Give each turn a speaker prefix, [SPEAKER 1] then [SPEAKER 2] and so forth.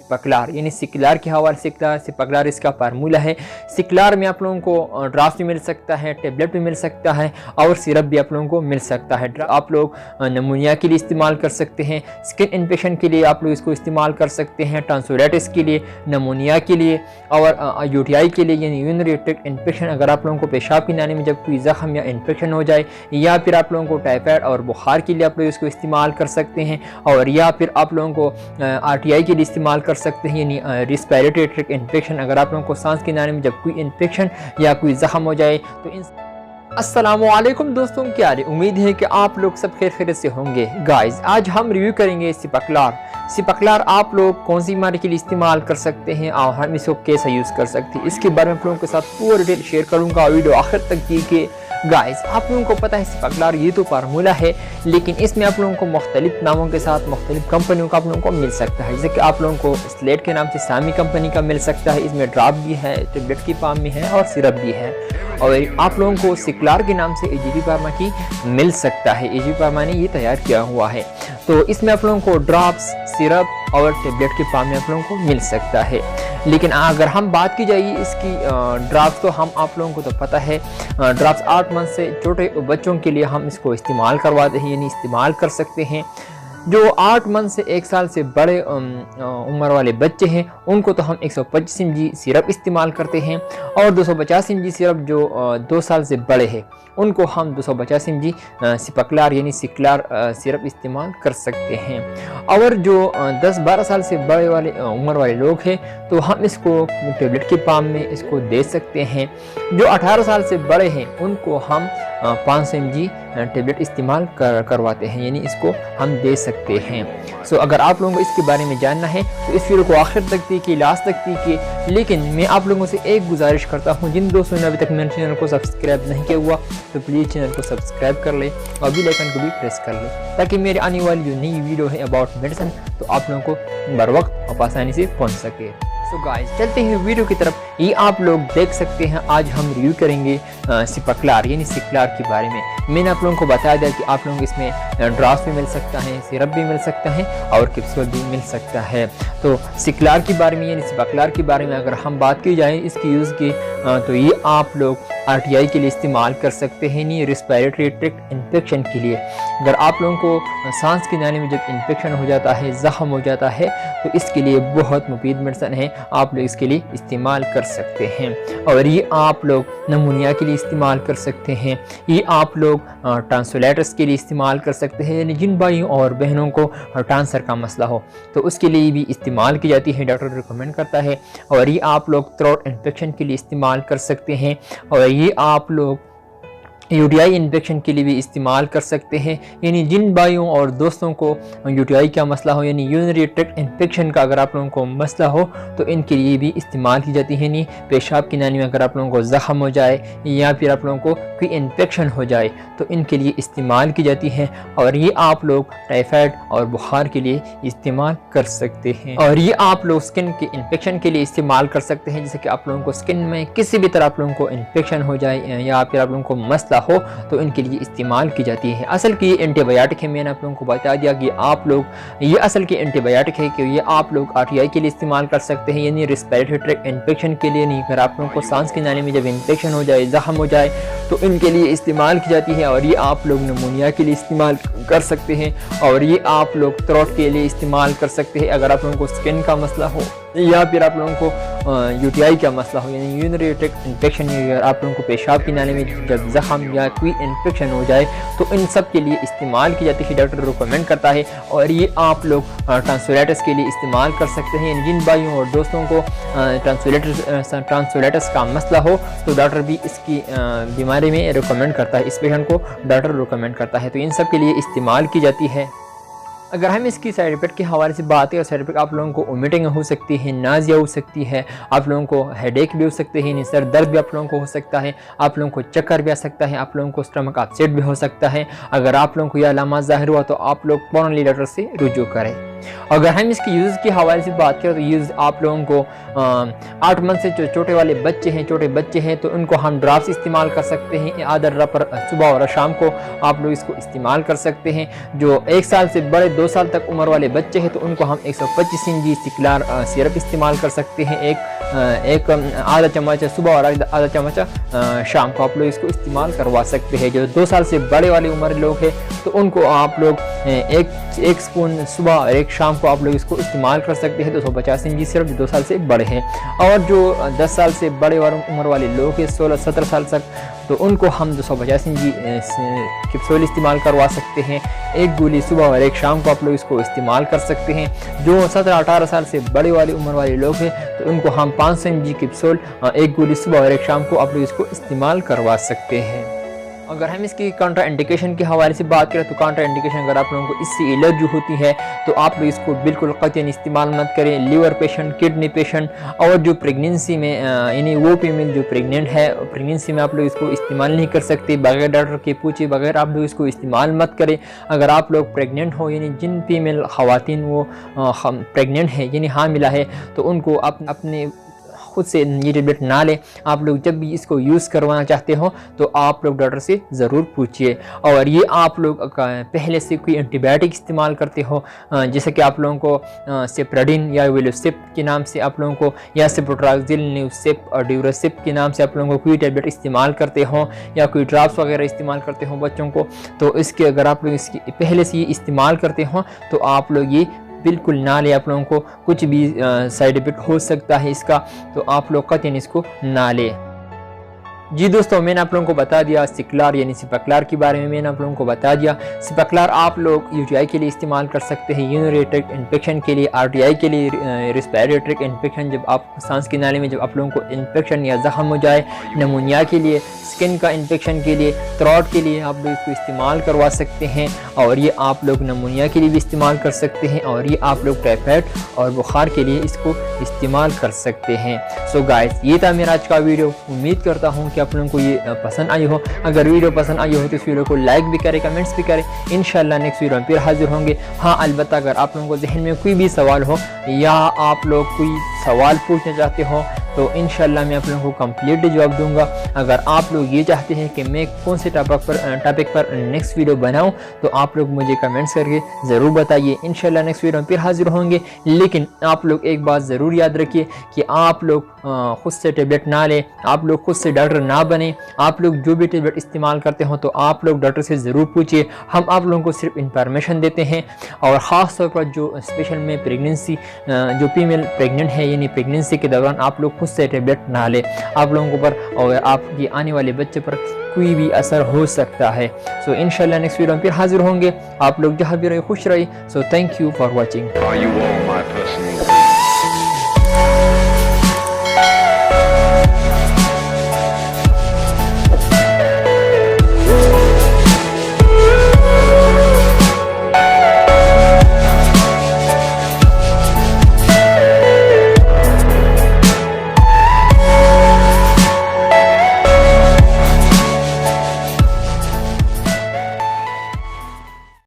[SPEAKER 1] सिपकलार यानी सिकलार के हवाले से सिपकलार इसका फार्मूला है। सिकलार में आप लोगों को ड्राफ्ट भी मिल सकता है, टेबलेट भी मिल सकता है और सिरप भी आप लोगों को मिल सकता है। आप लोग नमूनिया के लिए इस्तेमाल कर सकते हैं, स्किन इन्फेक्शन के लिए आप लोग इसको इस्तेमाल कर सकते हैं, टॉन्सिलाइटिस के लिए, नमूनिया के लिए और यूटीआई के लिए यानी यूरिनरी ट्रैक्ट इन्फेक्शन। अगर आप लोगों को पेशाब की नाली में जब कोई जख्म या इन्फेक्शन हो जाए, या फिर आप लोगों को टाइफाइड और बुखार के लिए आप लोग इसको इस्तेमाल कर सकते हैं, और या फिर आप लोगों को आरटीआई के लिए इस्तेमाल कर सकते हैं यानी रेस्पिरेटरी ट्रैक्ट इन्फेक्शन। अगर आप लोगों को सांस की नाली में जब कोई इन्फेक्शन या कोई जख्म हो जाए तो इन अस्सलामुअलैकुम दोस्तों, क्या उम्मीद है कि आप लोग सब खैरियत से होंगे। गाइस, आज हम रिव्यू करेंगे सिपकलार आप लोग कौन सी बीमारी के लिए इस्तेमाल कर सकते हैं और हम इसको कैसे यूज़ कर सकते हैं, इसके बारे में आप लोगों के साथ पूरा डिटेल शेयर करूंगा। वीडियो आखिर तक देखिए। गाइस, आप लोगों को पता है सिपकलार ये तो फार्मूला है, लेकिन इसमें आप लोगों को मुख्तलिफ नामों के साथ मुख्तलिफ कंपनियों का आप लोगों को मिल सकता है। जैसे कि आप लोगों को स्लेट के नाम से सामी कंपनी का मिल सकता है, इसमें ड्रॉप भी है, टेबलेट की फॉर्म में है और सिरप भी है। और आप लोगों को सिकलार के नाम से एजीबी फार्मा की मिल सकता है, एजीबी फार्मा ने ये तैयार किया हुआ है। तो इसमें आप लोगों को ड्रॉप्स, सिरप और टेबलेट के फॉर्म में आप लोगों को मिल सकता है। लेकिन अगर हम बात की जाए इसकी ड्रॉप्स, तो हम आप लोगों को तो पता है ड्रॉप्स 8 मंथ से छोटे बच्चों के लिए हम इसको इस्तेमाल करवाते हैं यानी इस्तेमाल कर सकते हैं। जो 8 मंथ से 1 साल से बड़े उम्र वाले बच्चे हैं उनको तो हम 125 mg सिरप इस्तेमाल करते हैं, और 250 mg सिरप जो 2 साल से बड़े हैं उनको हम 250 mg सिपकलार यानी सिकलार सिरप इस्तेमाल कर सकते हैं। और जो 10-12 साल से बड़े वाले उम्र वाले लोग हैं तो हम इसको टेबलेट के फॉर्म में इसको दे सकते हैं। जो 18 साल से बड़े हैं उनको हम 500 mg टेबलेट इस्तेमाल करवाते हैं यानी इसको हम दे सकते हैं। सो अगर आप लोगों को इसके बारे में जानना है तो इस वीडियो को आखिर तक देखिए, लास्ट तक देखिए। लेकिन मैं आप लोगों से एक गुजारिश करता हूं, जिन दोस्तों ने अभी तक मेरे चैनल को सब्सक्राइब नहीं किया हुआ तो प्लीज़ चैनल को सब्सक्राइब कर ले और बेल आइकन को भी प्रेस कर ले, ताकि मेरी आने वाली जो नई वीडियो है अबाउट मेडिसिन तो आप लोगों को बर वक्त और आसानी से पहुँच सके। सो गाइस, चलते हैं वीडियो की तरफ। ये आप लोग देख सकते हैं, आज हम रिव्यू करेंगे सिपकलार यानी सिकलार के बारे में। मैंने आप लोगों को बताया था कि आप लोगों को इसमें ड्रॉप्स भी मिल सकता है, सिरप भी मिल सकता है और कैप्सूल भी मिल सकता है। तो सिकलार के बारे में यानी सिपकलार के बारे में अगर हम बात की जाए इसकी यूज़ की, तो ये आप लोग आरटीआई के लिए इस्तेमाल कर सकते हैं यानी रेस्पिरेटरी ट्रैक्ट इन्फेक्शन के लिए। अगर आप लोगों को सांस की नाली में जब इन्फेक्शन हो जाता है, जख्म हो जाता है, तो इसके लिए बहुत मुफीद मेडिसिन है, आप लोग इसके लिए इस्तेमाल कर सकते हैं। और ये आप लोग नमूनिया के लिए इस्तेमाल कर सकते हैं, ये आप लोग टॉन्सिलाइटिस के लिए इस्तेमाल कर सकते हैं यानी जिन भाइयों और बहनों को टांसर का मसला हो तो उसके लिए भी इस्तेमाल की जाती है, डॉक्टर रिकमेंड करता है। और ये आप लोग थ्रोट इन्फेक्शन के लिए इस्तेमाल कर सकते हैं, और ये आप लोग यूटीआई इन्फेक्शन के लिए भी इस्तेमाल कर सकते हैं यानी जिन भाइयों और दोस्तों को यूटीआई का मसला हो यानी यूरिनरी ट्रैक्ट इन्फेक्शन का अगर आप लोगों को मसला हो तो इनके लिए भी इस्तेमाल की जाती है। यानी पेशाब की नाली में अगर आप लोगों को जख्म हो जाए या फिर आप लोगों को कोई इन्फेक्शन हो जाए तो इनके लिए इस्तेमाल की जाती है। और ये आप लोग टाइफाइड और बुखार के लिए इस्तेमाल कर सकते हैं। और ये आप लोग स्किन के इन्फेक्शन के लिए इस्तेमाल कर सकते हैं, जैसे कि आप लोगों को स्किन में किसी भी तरह आप लोगों को इन्फेक्शन हो जाए या फिर आप लोगों को मसला हो तो इनके लिए इस्तेमाल की जाती है। असल की एंटीबायोटिक है, मैंने आप लोगों को बता दिया कि आप लोग ये असल की एंटीबायोटिक है कि ये आप लोग आरटीआई के लिए इस्तेमाल कर सकते हैं यानी रेस्पिरेटरी ट्रैक्ट इन्फेक्शन के लिए नहीं। अगर आप लोगों को सांस की नाली में जब इन्फेक्शन हो जाए, जख्म हो जाए तो इनके लिए इस्तेमाल की जाती है। और ये आप लोग नमूनिया के लिए इस्तेमाल कर सकते हैं, और ये आप लोग थ्रोट के लिए इस्तेमाल कर सकते हैं अगर आप लोगों को स्किन का मसला हो या फिर आप लोगों को यूटीआई का मसला हो यानी यूरिनरी ट्रैक्ट इन्फेक्शन। अगर आप लोगों को पेशाब की नाली में जब जख्म या कोई इन्फेक्शन हो जाए तो इन सब के लिए इस्तेमाल की जाती है, डॉक्टर रिकमेंड करता है। और ये आप लोग टॉन्सिलाइटिस के लिए इस्तेमाल कर सकते हैं, जिन भाइयों और दोस्तों को टॉन्सिलाइटिस का मसला हो तो डॉक्टर भी इसकी बीमारी में रिकमेंड करता है, इस पेशेंट को डॉक्टर रिकमेंड करता है, तो इन सब के लिए इस्तेमाल की जाती है। अगर हम इसकी साइड इफेक्ट के हवाले से बात करें, साइड इफेक्ट आप लोगों को वोमिटिंग हो सकती है, नाजिया हो सकती है, आप लोगों को हेडेक भी हो सकते हैं, सर दर्द भी आप लोगों को हो सकता है, आप लोगों को चक्कर भी आ सकता है, आप लोगों को स्टमक अपसेट भी हो सकता है। अगर आप लोगों को यह अलामत ज़ाहिर हुआ तो आप लोग फ़ौरन डॉक्टर से रुजू करें। अगर हम इसके यूज़ के हवाले से बात करें तो यूज़ आप लोगों को 8 मंथ से जो छोटे वाले छोटे बच्चे हैं तो उनको हम ड्रॉप्स इस्तेमाल कर सकते हैं आधा ड्रॉप पर सुबह और शाम को आप लोग इसको इस्तेमाल कर सकते हैं। जो 1 साल से बड़े 2 साल तक उम्र वाले बच्चे हैं तो उनको हम 125 mg सिक्लार सिरप इस्तेमाल कर सकते हैं। एक आधा चम्मच सुबह और आधा चम्मच शाम को आप लोग इसको इस्तेमाल करवा सकते हैं। जो 2 साल से बड़े वाले उम्र लोग हैं तो उनको आप लोग एक स्पून सुबह और एक शाम को आप लोग इसको इस्तेमाल कर सकते हैं 250 mg सिरप, जो 2 साल से बड़े हैं। और जो 10 साल से बड़े उम्र वाले लोग हैं 16-17 साल तक तो उनको हम 250 mg कैप्सूल इस्तेमाल करवा सकते हैं। एक गोली सुबह और एक शाम को आप लोग इसको इस्तेमाल कर सकते हैं। जो 17-18 साल से बड़े वाली उम्र वाले लोग हैं तो उनको हम 500 mg कैप्सूल एक गोली सुबह और एक शाम को आप लोग इसको इस्तेमाल करवा सकते हैं। अगर हम इसकी काउंटर इंडिकेशन के हवाले से बात करें तो काउंटर इंडिकेशन अगर आप लोगों को इससे एलर्जी होती है तो आप लोग इसको बिल्कुल कतई इस्तेमाल मत करें। लीवर पेशेंट, किडनी पेशेंट और जो प्रेगनेंसी में यानी वो फीमेल जो प्रेग्नेंट है प्रेगनेंसी में आप लोग इसको इस्तेमाल नहीं कर सकते। बगैर डॉक्टर के पूछे बगैर आप लोग इसको इस्तेमाल मत करें। अगर आप लोग प्रेग्नेंट हो यानी जिन फीमेल ख़वातीन वो प्रेग्नेंट है यानी हामिला है तो उनको अपने खुद से ये टेबलेट ना लें। आप लोग जब भी इसको यूज़ करवाना चाहते हो तो आप लोग डॉक्टर से ज़रूर पूछिए। और ये आप लोग पहले से कोई एंटीबायोटिक इस्तेमाल करते हो जैसे कि आप लोगों को सेप्राडिन या वेलोसिप के नाम से आप लोगों को या सिप्रोट्राक्सिल, न्यूसिप और ड्यूरासिप के नाम से आप लोगों को कोई टेबलेट इस्तेमाल करते हो या कोई ड्रॉप्स वगैरह इस्तेमाल करते हो बच्चों को, तो इसके अगर आप लोग इसकी पहले से ये इस्तेमाल करते हो तो आप लोग ये बिल्कुल ना ले। आप लोगों को कुछ भी साइड इफेक्ट हो सकता है इसका, तो आप लोग कतई इसको ना ले। जी दोस्तों, मैंने आप लोगों को बता दिया सिक्लार यानी सिपक्लार के बारे में मैंने आप लोगों को बता दिया। सिपक्लार आप लोग यूटीआई के लिए इस्तेमाल कर सकते हैं, यूरिनरी ट्रैक्ट इन्फेक्शन के लिए, आरटीआई के लिए, रेस्पिरेटरी ट्रैक्ट इन्फेक्शन जब आप सांस की नाली में जब आप लोगों को इन्फेक्शन या जख्म हो जाए, नमूनिया के लिए, स्किन का इन्फेक्शन के लिए, थ्रोट के लिए आप लोग इसको इस्तेमाल करवा सकते हैं। और ये आप लोग नमूनिया के लिए भी इस्तेमाल कर सकते हैं और ये आप लोग टाइफाइड और बुखार के लिए इसको इस्तेमाल कर सकते हैं। सो गाइस, ये था मेरा आज का वीडियो। उम्मीद करता हूँ कि आप लोगों को ये पसंद आई हो। अगर वीडियो पसंद आई हो तो इस वीडियो को लाइक भी करें, कमेंट्स भी करें। इंशाल्लाह नेक्स्ट वीडियो में फिर हाजिर होंगे। हाँ, अलबत्ता अगर आप लोगों को जहन में कोई भी सवाल हो या आप लोग कोई सवाल पूछना चाहते हो तो इंशाल्लाह मैं आप लोगों को कंप्लीटली जवाब दूंगा। अगर आप लोग ये चाहते हैं कि मैं कौन से टॉपिक पर नेक्स्ट वीडियो बनाऊं तो आप लोग मुझे कमेंट्स करके ज़रूर बताइए। इंशाल्लाह नेक्स्ट वीडियो में फिर हाजिर होंगे। लेकिन आप लोग एक बात ज़रूर याद रखिए कि आप लोग खुद से टेबलेट ना लें, आप लोग खुद से डॉक्टर ना बने। आप लोग जो भी टेबलेट इस्तेमाल करते हो तो आप लोग डॉक्टर से ज़रूर पूछिए। हम आप लोगों को सिर्फ इंफॉर्मेशन देते हैं। और ख़ास तौर पर जो स्पेशल में प्रेगनेंसी जो फीमेल प्रेग्नेंट है यानी प्रेगनेंसी के दौरान आप लोग खुद से टेबलेट ना लें। आप लोगों पर और आपके आने वाले बच्चे पर कोई भी असर हो सकता है। सो इंशाल्लाह नेक्स्ट वीडियो में फिर हाजिर होंगे। आप लोग जहाँ भी रहे खुश रहिए। So thank you for watching.